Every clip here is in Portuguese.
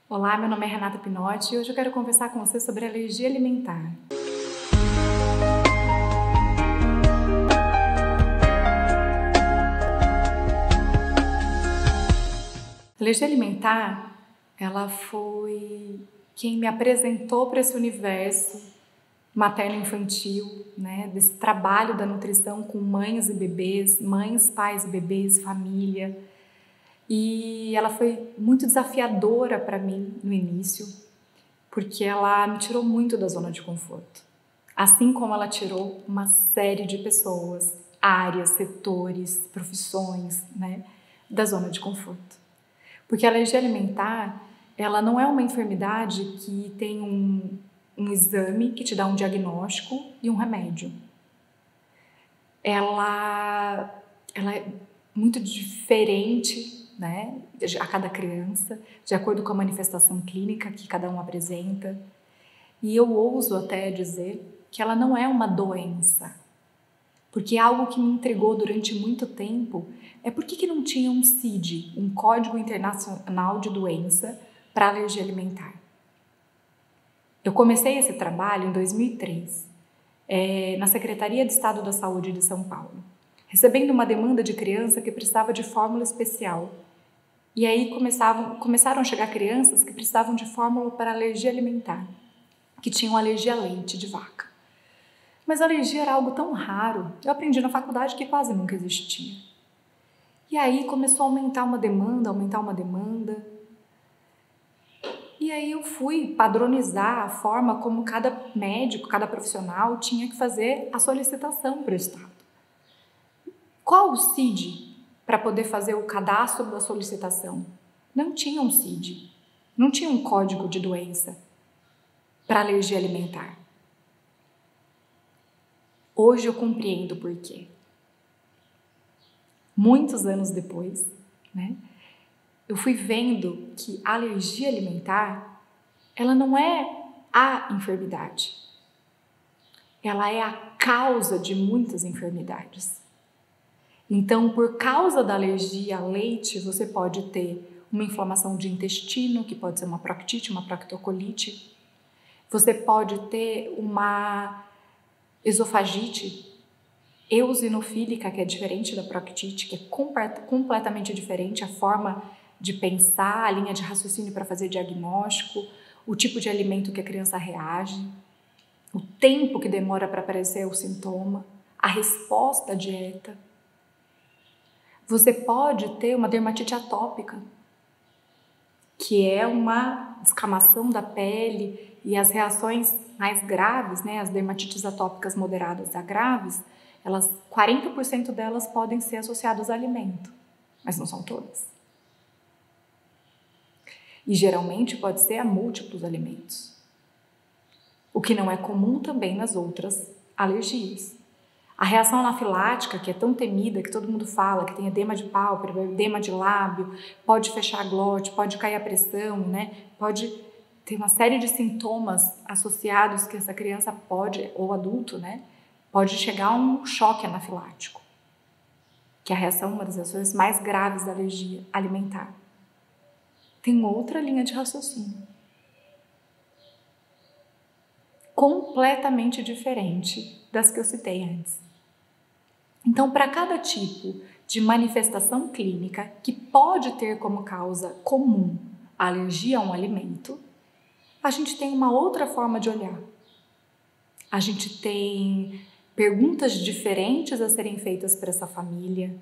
Olá, meu nome é Renata Pinotti e hoje eu quero conversar com você sobre alergia alimentar. A alergia alimentar, ela foi quem me apresentou para esse universo materno-infantil, né? Desse trabalho da nutrição com mães e bebês, mães, pais e bebês, família. E ela foi muito desafiadora para mim no início, porque ela me tirou muito da zona de conforto. Assim como ela tirou uma série de pessoas, áreas, setores, profissões, né, da zona de conforto. Porque a alergia alimentar, ela não é uma enfermidade que tem um exame que te dá um diagnóstico e um remédio. Ela é muito diferente, né, a cada criança, de acordo com a manifestação clínica que cada um apresenta. E eu ouso até dizer que ela não é uma doença, porque algo que me intrigou durante muito tempo é por que não tinha um CID, um Código Internacional de Doença para alergia alimentar. Eu comecei esse trabalho em 2003, na Secretaria de Estado da Saúde de São Paulo, recebendo uma demanda de criança que precisava de fórmula especial. E aí começaram a chegar crianças que precisavam de fórmula para alergia alimentar, que tinham alergia a leite de vaca. Mas a alergia era algo tão raro, eu aprendi na faculdade que quase nunca existia. E aí começou a aumentar uma demanda. E aí eu fui padronizar a forma como cada médico, cada profissional tinha que fazer a solicitação para o Estado. Qual o CID para poder fazer o cadastro da solicitação? Não tinha um CID, não tinha um código de doença para alergia alimentar. Hoje eu compreendo por quê. Muitos anos depois, né, eu fui vendo que a alergia alimentar, ela não é a enfermidade. Ela é a causa de muitas enfermidades. Então, por causa da alergia a leite, você pode ter uma inflamação de intestino, que pode ser uma proctite, uma proctocolite. Você pode ter uma esofagite eosinofílica, que é diferente da proctite, que é completamente diferente a forma de pensar, a linha de raciocínio para fazer diagnóstico, o tipo de alimento que a criança reage, o tempo que demora para aparecer o sintoma, a resposta à dieta. Você pode ter uma dermatite atópica, que é uma descamação da pele, e as reações mais graves, né, as dermatites atópicas moderadas a graves, 40% delas podem ser associadas a alimento, mas não são todas. E geralmente pode ser a múltiplos alimentos, o que não é comum também nas outras alergias. A reação anafilática, que é tão temida, que todo mundo fala, que tem edema de pálpebra, edema de lábio, pode fechar a glote, pode cair a pressão, né? Pode ter uma série de sintomas associados que essa criança pode, ou adulto, né? Pode chegar a um choque anafilático, que é a reação, uma das reações mais graves da alergia alimentar. Tem outra linha de raciocínio, completamente diferente das que eu citei antes. Então, para cada tipo de manifestação clínica que pode ter como causa comum a alergia a um alimento, a gente tem uma outra forma de olhar. A gente tem perguntas diferentes a serem feitas para essa família.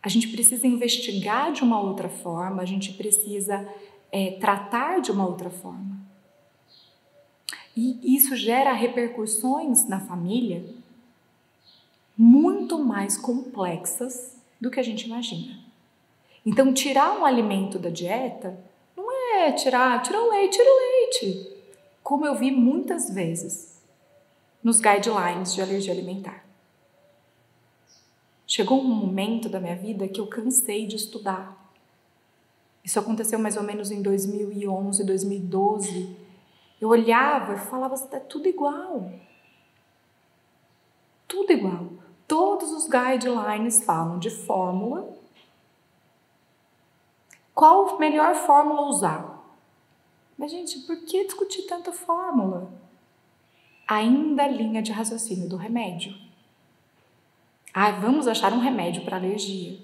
A gente precisa investigar de uma outra forma, a gente precisa tratar de uma outra forma. E isso gera repercussões na família muito mais complexas do que a gente imagina. Então, tirar um alimento da dieta não é tira o leite, como eu vi muitas vezes nos guidelines de alergia alimentar. Chegou um momento da minha vida que eu cansei de estudar. Isso aconteceu mais ou menos em 2011, 2012. Eu olhava e falava, é tudo igual. Tudo igual. Todos os guidelines falam de fórmula. Qual a melhor fórmula usar? Mas, gente, por que discutir tanta fórmula? Ainda a linha de raciocínio do remédio. Vamos achar um remédio para alergia.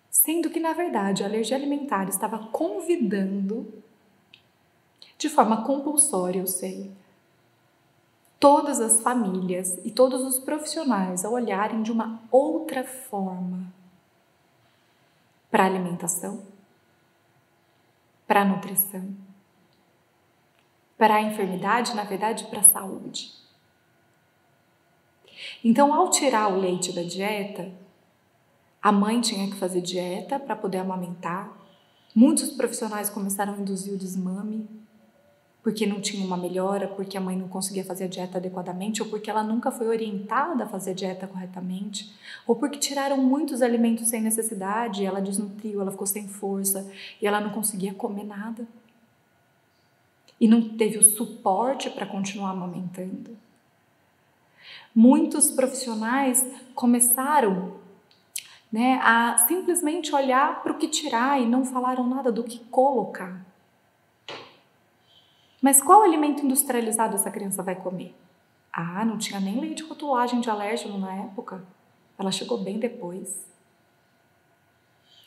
Sendo que, na verdade, a alergia alimentar estava convidando, de forma compulsória, eu sei, todas as famílias e todos os profissionais a olharem de uma outra forma para a alimentação, para a nutrição, para a enfermidade, na verdade, para a saúde. Então, ao tirar o leite da dieta, a mãe tinha que fazer dieta para poder amamentar. Muitos profissionais começaram a induzir o desmame, porque não tinha uma melhora, porque a mãe não conseguia fazer a dieta adequadamente, ou porque ela nunca foi orientada a fazer a dieta corretamente, ou porque tiraram muitos alimentos sem necessidade, e ela desnutriu, ela ficou sem força, e ela não conseguia comer nada. E não teve o suporte para continuar amamentando. Muitos profissionais começaram, a simplesmente olhar para o que tirar e não falaram nada do que colocar. Mas qual alimento industrializado essa criança vai comer? Não tinha nem lei de rotulagem de alérgeno na época. Ela chegou bem depois.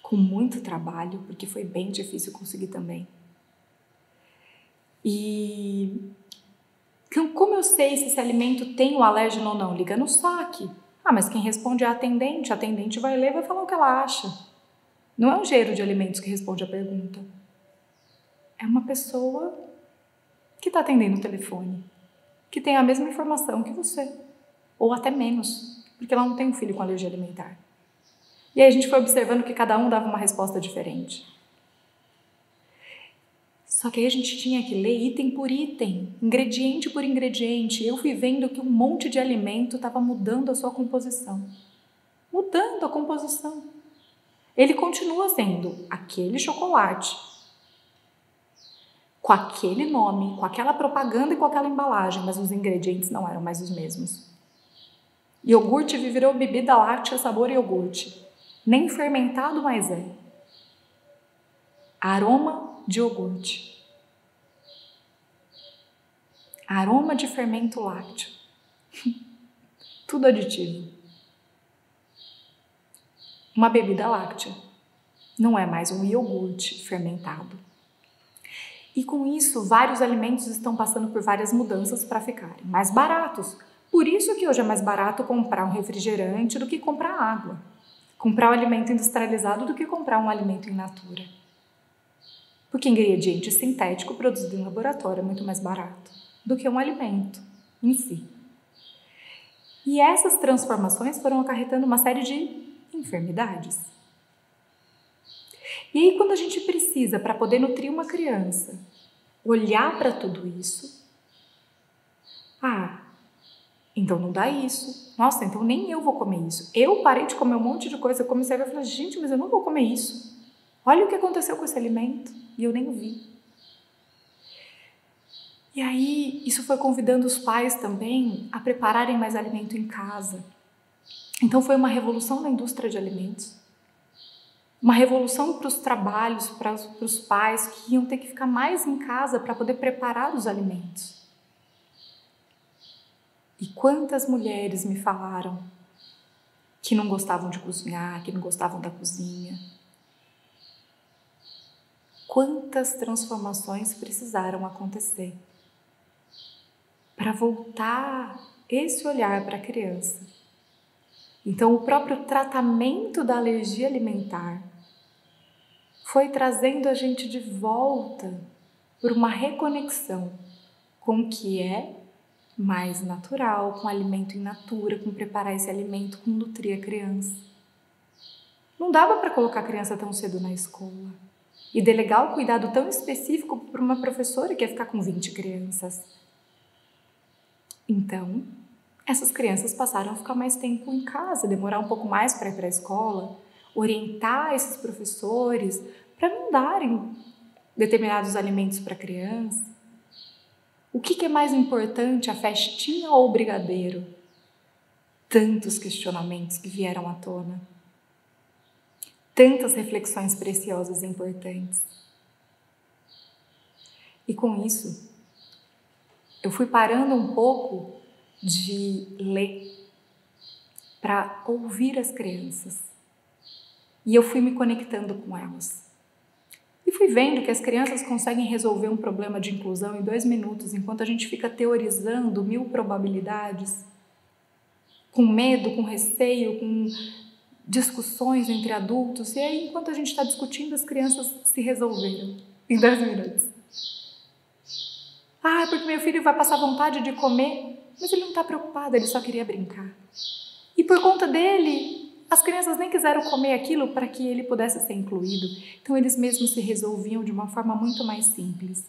Com muito trabalho, porque foi bem difícil conseguir também. E como eu sei se esse alimento tem o alérgeno ou não? Liga no saque. Mas quem responde é a atendente vai ler e vai falar o que ela acha. Não é um engenheiro de alimentos que responde a pergunta. É uma pessoa que está atendendo o telefone, que tem a mesma informação que você, ou até menos, porque ela não tem um filho com alergia alimentar. E aí a gente foi observando que cada um dava uma resposta diferente. Só que aí a gente tinha que ler item por item, ingrediente por ingrediente. Eu fui vendo que um monte de alimento estava mudando a sua composição. Mudando a composição. Ele continua sendo aquele chocolate, com aquele nome, com aquela propaganda e com aquela embalagem, mas os ingredientes não eram mais os mesmos. Iogurte virou bebida láctea sabor iogurte. Nem fermentado mais é. Aroma de iogurte. Aroma de fermento lácteo. Tudo aditivo. Uma bebida láctea não é mais um iogurte fermentado. E com isso, vários alimentos estão passando por várias mudanças para ficarem mais baratos. Por isso que hoje é mais barato comprar um refrigerante do que comprar água. Comprar um alimento industrializado do que comprar um alimento in natura. Porque ingrediente sintético produzido em laboratório é muito mais barato do que um alimento em si. E essas transformações foram acarretando uma série de enfermidades. E aí, quando a gente precisa, para poder nutrir uma criança, olhar para tudo isso, então não dá isso. Nossa, então nem eu vou comer isso. Eu parei de comer um monte de coisa, eu comecei a falar, gente, mas eu não vou comer isso. Olha o que aconteceu com esse alimento. E eu nem vi. E aí, isso foi convidando os pais também a prepararem mais alimento em casa. Então foi uma revolução na indústria de alimentos. Uma revolução para os trabalhos, para os pais que iam ter que ficar mais em casa para poder preparar os alimentos. E quantas mulheres me falaram que não gostavam de cozinhar, que não gostavam da cozinha. Quantas transformações precisaram acontecer para voltar esse olhar para a criança. Então, o próprio tratamento da alergia alimentar foi trazendo a gente de volta por uma reconexão com o que é mais natural, com alimento in natura, com preparar esse alimento, com nutrir a criança. Não dava para colocar a criança tão cedo na escola e delegar o cuidado tão específico para uma professora que ia ficar com 20 crianças. Então, essas crianças passaram a ficar mais tempo em casa, demorar um pouco mais para ir para a escola, orientar esses professores para não darem determinados alimentos para a criança. O que é mais importante, a festinha ou o brigadeiro? Tantos questionamentos que vieram à tona. tantas reflexões preciosas e importantes. E com isso, eu fui parando um pouco de ler para ouvir as crianças. E eu fui me conectando com elas. E fui vendo que as crianças conseguem resolver um problema de inclusão em 2 minutos, enquanto a gente fica teorizando 1000 probabilidades, com medo, com receio, com discussões entre adultos. E aí, enquanto a gente está discutindo, as crianças se resolveram em 2 minutos. Ah, porque meu filho vai passar vontade de comer, mas ele não está preocupado, ele só queria brincar. E por conta dele, as crianças nem quiseram comer aquilo para que ele pudesse ser incluído. Então, eles mesmos se resolviam de uma forma muito mais simples.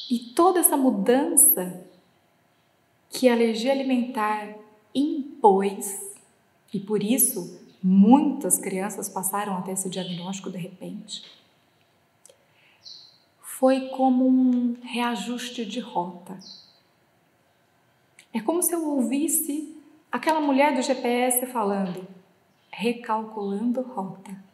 E toda essa mudança que a alergia alimentar impôs, e por isso muitas crianças passaram a ter esse diagnóstico de repente, foi como um reajuste de rota. É como se eu ouvisse aquela mulher do GPS falando, recalculando rota.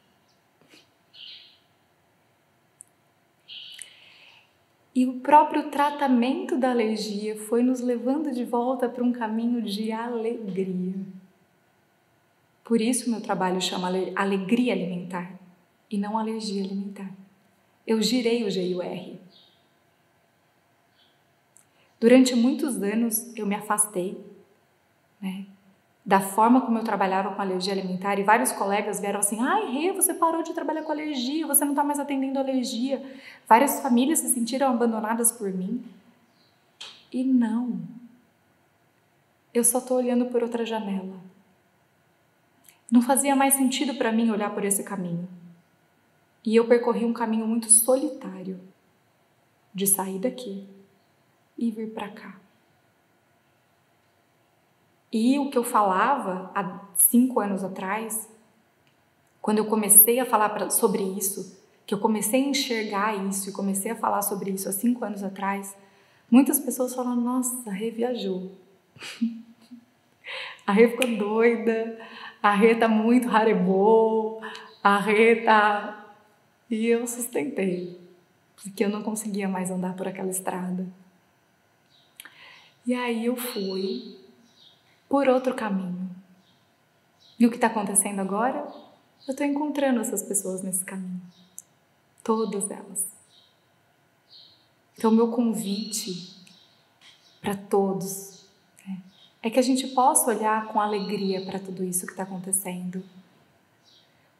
E o próprio tratamento da alergia foi nos levando de volta para um caminho de alegria. Por isso meu trabalho chama alegria alimentar e não alergia alimentar. Eu girei o G e o R. Durante muitos anos eu me afastei, da forma como eu trabalhava com alergia alimentar, e vários colegas vieram assim, ai Rê, você parou de trabalhar com alergia, você não está mais atendendo alergia. Várias famílias se sentiram abandonadas por mim. E não, eu só estou olhando por outra janela. Não fazia mais sentido para mim olhar por esse caminho. E eu percorri um caminho muito solitário de sair daqui e vir para cá. E o que eu falava há 5 anos atrás, quando eu comecei a falar sobre isso, que eu comecei a enxergar isso e comecei a falar sobre isso há 5 anos atrás, muitas pessoas falam, nossa, a Rê viajou. A Rê ficou doida, a Rê tá muito harebô, a Rê tá... E eu sustentei, porque eu não conseguia mais andar por aquela estrada. E aí eu fui por outro caminho. E o que está acontecendo agora? Eu estou encontrando essas pessoas nesse caminho. Todas elas. Então, o meu convite para todos é que a gente possa olhar com alegria para tudo isso que está acontecendo.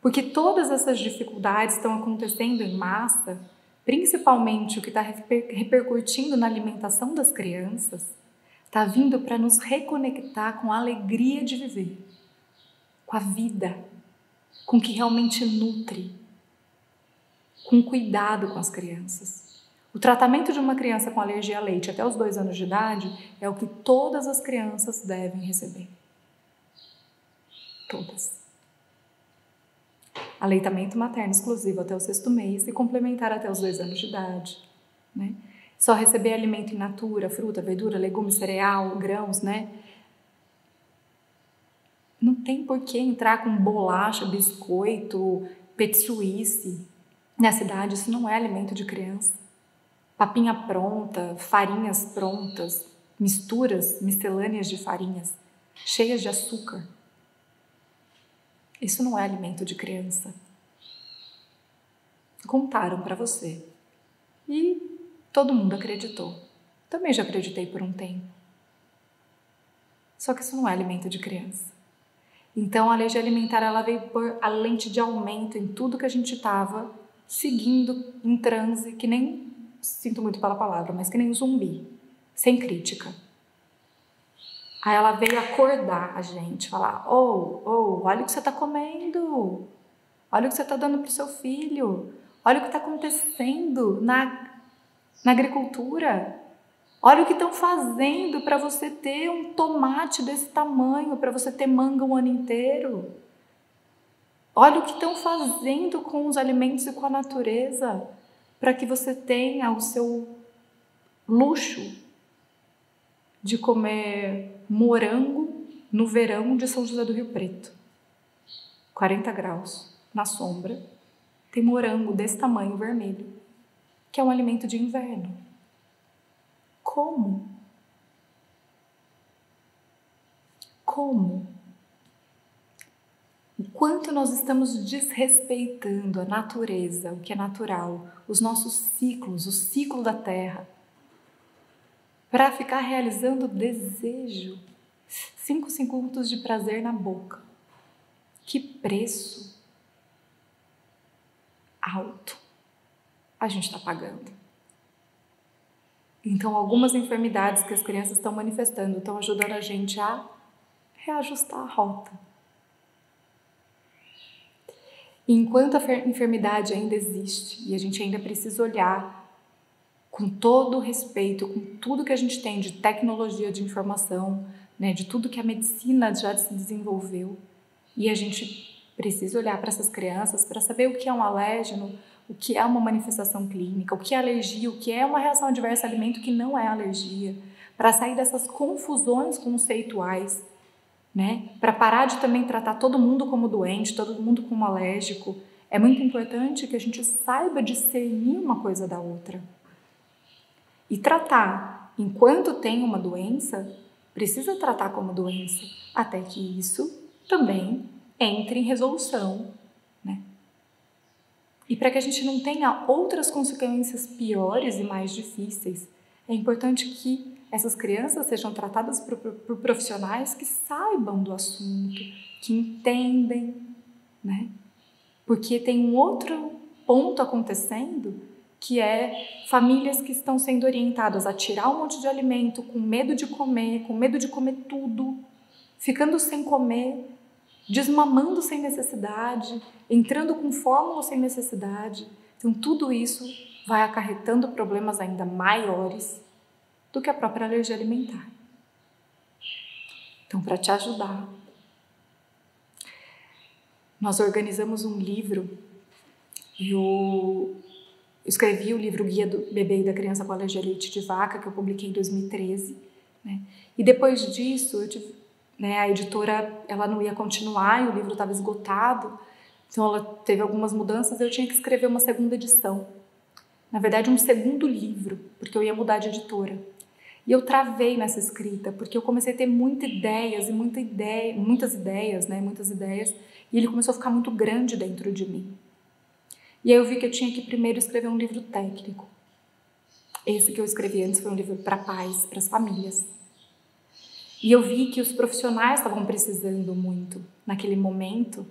Porque todas essas dificuldades estão acontecendo em massa, principalmente o que está repercutindo na alimentação das crianças, está vindo para nos reconectar com a alegria de viver, com a vida, com o que realmente nutre, com cuidado com as crianças. O tratamento de uma criança com alergia a leite até os 2 anos de idade é o que todas as crianças devem receber. Todas. Aleitamento materno exclusivo até o 6º mês e complementar até os 2 anos de idade. Só receber alimento in natura, fruta, verdura, legume, cereal, grãos, Não tem por que entrar com bolacha, biscoito, pet suíce. Nessa idade, isso não é alimento de criança. Papinha pronta, farinhas prontas, misturas miscelâneas de farinhas, cheias de açúcar. Isso não é alimento de criança. Contaram para você. E todo mundo acreditou. Também já acreditei por um tempo. Só que isso não é alimento de criança. Então a alergia alimentar ela veio pôr a lente de aumento em tudo que a gente estava seguindo em transe, que nem, sinto muito pela palavra, mas que nem um zumbi, sem crítica. Aí ela veio acordar a gente, falar, olha o que você está comendo, olha o que você está dando para o seu filho, olha o que está acontecendo na agricultura, olha o que estão fazendo para você ter um tomate desse tamanho, para você ter manga o ano inteiro. Olha o que estão fazendo com os alimentos e com a natureza, para que você tenha o seu luxo de comer morango no verão de São José do Rio Preto. 40 graus, na sombra, tem morango desse tamanho vermelho, que é um alimento de inverno. Como? Como? O quanto nós estamos desrespeitando a natureza, o que é natural, os nossos ciclos, o ciclo da Terra, para ficar realizando desejo. 5 segundos de prazer na boca. Que preço alto a gente está pagando. Então, algumas enfermidades que as crianças estão manifestando estão ajudando a gente a reajustar a rota. E enquanto a enfermidade ainda existe e a gente ainda precisa olhar com todo o respeito, com tudo que a gente tem de tecnologia de informação, né, de tudo que a medicina já se desenvolveu, e a gente precisa olhar para essas crianças para saber o que é um alérgeno, o que é uma manifestação clínica, o que é alergia, o que é uma reação adversa a alimento que não é alergia, para sair dessas confusões conceituais, né? Para parar de também tratar todo mundo como doente, todo mundo como alérgico. É muito importante que a gente saiba discernir uma coisa da outra. E tratar, enquanto tem uma doença, precisa tratar como doença, até que isso também entre em resolução, né? E para que a gente não tenha outras consequências piores e mais difíceis, é importante que essas crianças sejam tratadas por profissionais que saibam do assunto, que entendem, né? Porque tem um outro ponto acontecendo, que é famílias que estão sendo orientadas a tirar um monte de alimento, com medo de comer tudo, ficando sem comer, desmamando sem necessidade, entrando com fórmula sem necessidade. Então, tudo isso vai acarretando problemas ainda maiores do que a própria alergia alimentar. Então, para te ajudar, nós organizamos um livro. Eu escrevi o livro Guia do Bebê e da Criança com Alergia a Leite de Vaca, que eu publiquei em 2013. Né? E depois disso, a editora ela não ia continuar e o livro estava esgotado. Então, ela teve algumas mudanças e eu tinha que escrever uma segunda edição. Na verdade, um segundo livro, porque eu ia mudar de editora. E eu travei nessa escrita, porque eu comecei a ter muitas ideias, e ele começou a ficar muito grande dentro de mim. E aí eu vi que eu tinha que primeiro escrever um livro técnico. Esse que eu escrevi antes foi um livro para pais, para as famílias. E eu vi que os profissionais estavam precisando muito naquele momento.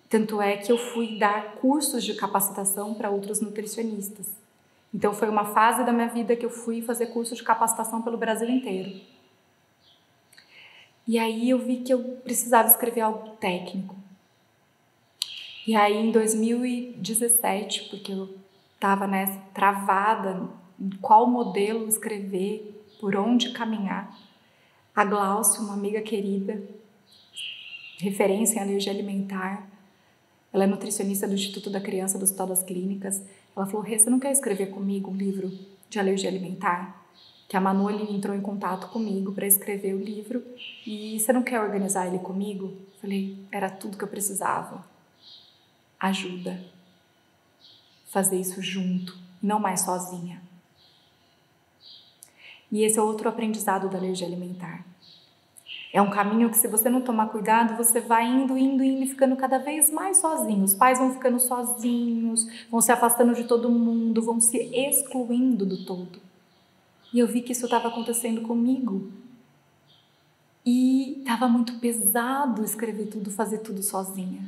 Tanto é que eu fui dar cursos de capacitação para outros nutricionistas. Então foi uma fase da minha vida que eu fui fazer curso de capacitação pelo Brasil inteiro. E aí eu vi que eu precisava escrever algo técnico. E aí em 2017, porque eu estava nessa travada em qual modelo escrever, por onde caminhar, a Glaucia, uma amiga querida, referência em alergia alimentar, ela é nutricionista do Instituto da Criança do Hospital das Clínicas, ela falou: Rê, você não quer escrever comigo um livro de alergia alimentar? Que a Manu entrou em contato comigo para escrever o livro e você não quer organizar ele comigo? Falei, era tudo que eu precisava. Ajuda. Fazer isso junto, não mais sozinha. E esse é outro aprendizado da alergia alimentar. É um caminho que, se você não tomar cuidado, você vai indo e ficando cada vez mais sozinho. Os pais vão ficando sozinhos, vão se afastando de todo mundo, vão se excluindo do todo. E eu vi que isso estava acontecendo comigo. E estava muito pesado escrever tudo, fazer tudo sozinha.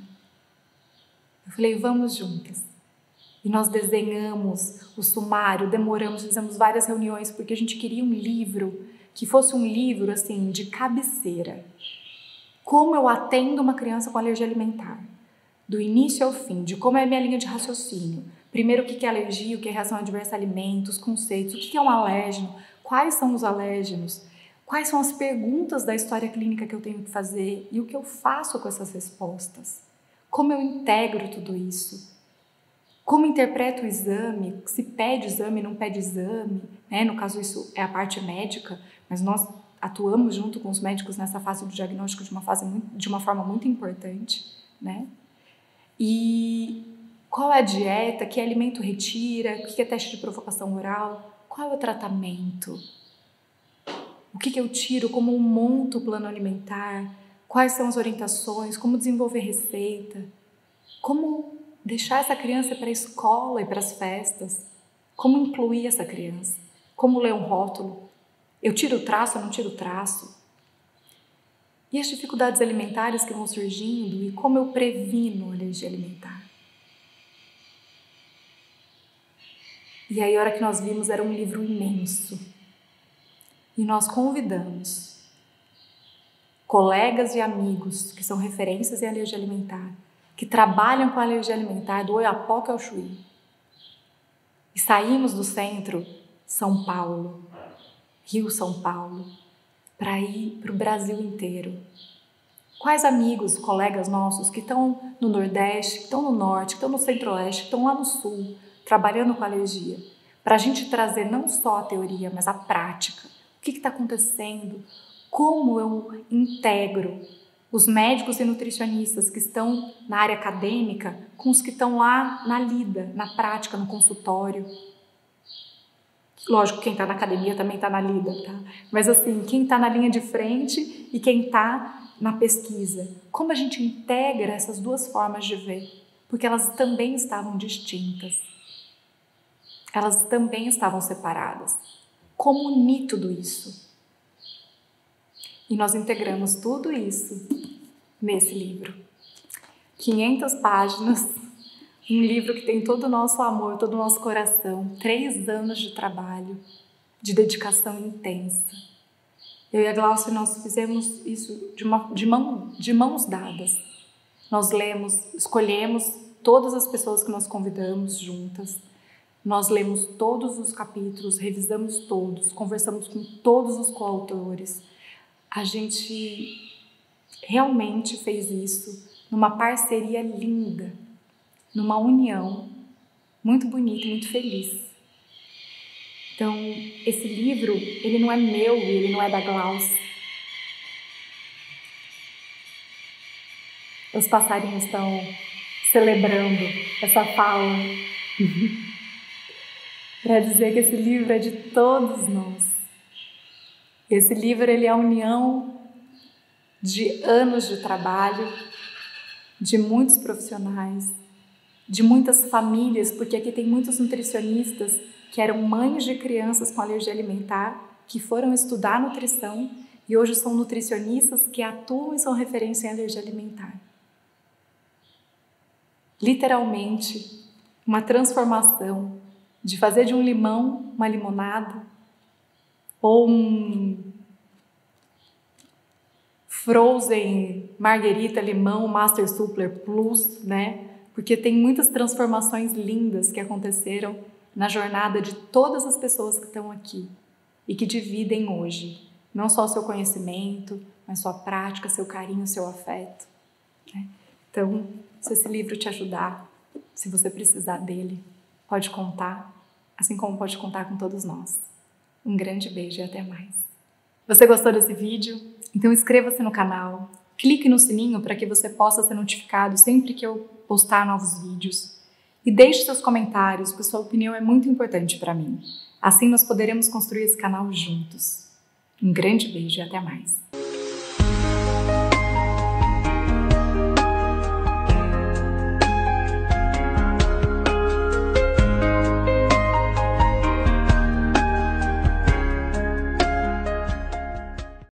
Eu falei, vamos juntas. E nós desenhamos o sumário, demoramos, fizemos várias reuniões, porque a gente queria um livro que fosse um livro assim de cabeceira. Como eu atendo uma criança com alergia alimentar? Do início ao fim, de como é a minha linha de raciocínio. Primeiro, o que é alergia, o que é reação adversa a alimentos, conceitos, o que é um alérgeno, quais são os alérgenos, quais são as perguntas da história clínica que eu tenho que fazer e o que eu faço com essas respostas. Como eu integro tudo isso? Como interpreto o exame? Se pede exame, não pede exame? Né? No caso, isso é a parte médica, mas nós atuamos junto com os médicos nessa fase do diagnóstico de uma forma muito importante. né? E qual é a dieta, que alimento retira, o que é teste de provocação oral, qual é o tratamento, o que eu tiro, como eu monto o plano alimentar, quais são as orientações, como desenvolver receita, como deixar essa criança para a escola e para as festas, como incluir essa criança, como ler um rótulo, eu tiro o traço ou não tiro o traço, e as dificuldades alimentares que vão surgindo e como eu previno a alergia alimentar. E aí a hora que nós vimos era um livro imenso e nós convidamos colegas e amigos que são referências em alergia alimentar, que trabalham com alergia alimentar do Oiapoque ao Chuí. E saímos do centro São Paulo, Rio São Paulo, para ir para o Brasil inteiro. Quais amigos, colegas nossos que estão no Nordeste, que estão no Norte, que estão no Centro-Oeste, que estão lá no Sul, trabalhando com alergia, para a gente trazer não só a teoria, mas a prática. O que está acontecendo? Como eu integro os médicos e nutricionistas que estão na área acadêmica com os que estão lá na lida, na prática, no consultório. Lógico, quem está na academia também está na lida, tá? Mas assim, quem está na linha de frente e quem está na pesquisa. Como a gente integra essas duas formas de ver? Porque elas também estavam distintas. Elas também estavam separadas. Como unir tudo isso? E nós integramos tudo isso nesse livro. 500 páginas, um livro que tem todo o nosso amor, todo o nosso coração, 3 anos de trabalho, de dedicação intensa. Eu e a Glaucia, nós fizemos isso de mãos dadas. Nós lemos, escolhemos todas as pessoas que nós convidamos juntas, nós lemos todos os capítulos, revisamos todos, conversamos com todos os coautores. A gente realmente fez isso numa parceria linda, numa união muito bonita e muito feliz. Então, esse livro, ele não é meu, ele não é da Glaucia. Os passarinhos estão celebrando essa fala para dizer que esse livro é de todos nós. Esse livro, ele é a união de anos de trabalho, de muitos profissionais, de muitas famílias, porque aqui tem muitos nutricionistas que eram mães de crianças com alergia alimentar, que foram estudar nutrição e hoje são nutricionistas que atuam e são referência em alergia alimentar. Literalmente, uma transformação de fazer de um limão uma limonada ou um Frozen Marguerita Limão Master Suppler Plus, né? Porque tem muitas transformações lindas que aconteceram na jornada de todas as pessoas que estão aqui e que dividem hoje, não só o seu conhecimento, mas sua prática, seu carinho, seu afeto, né? Então, se esse livro te ajudar, se você precisar dele, pode contar, assim como pode contar com todos nós. Um grande beijo e até mais. Você gostou desse vídeo? Então inscreva-se no canal, clique no sininho para que você possa ser notificado sempre que eu postar novos vídeos e deixe seus comentários, porque sua opinião é muito importante para mim. Assim nós poderemos construir esse canal juntos. Um grande beijo e até mais.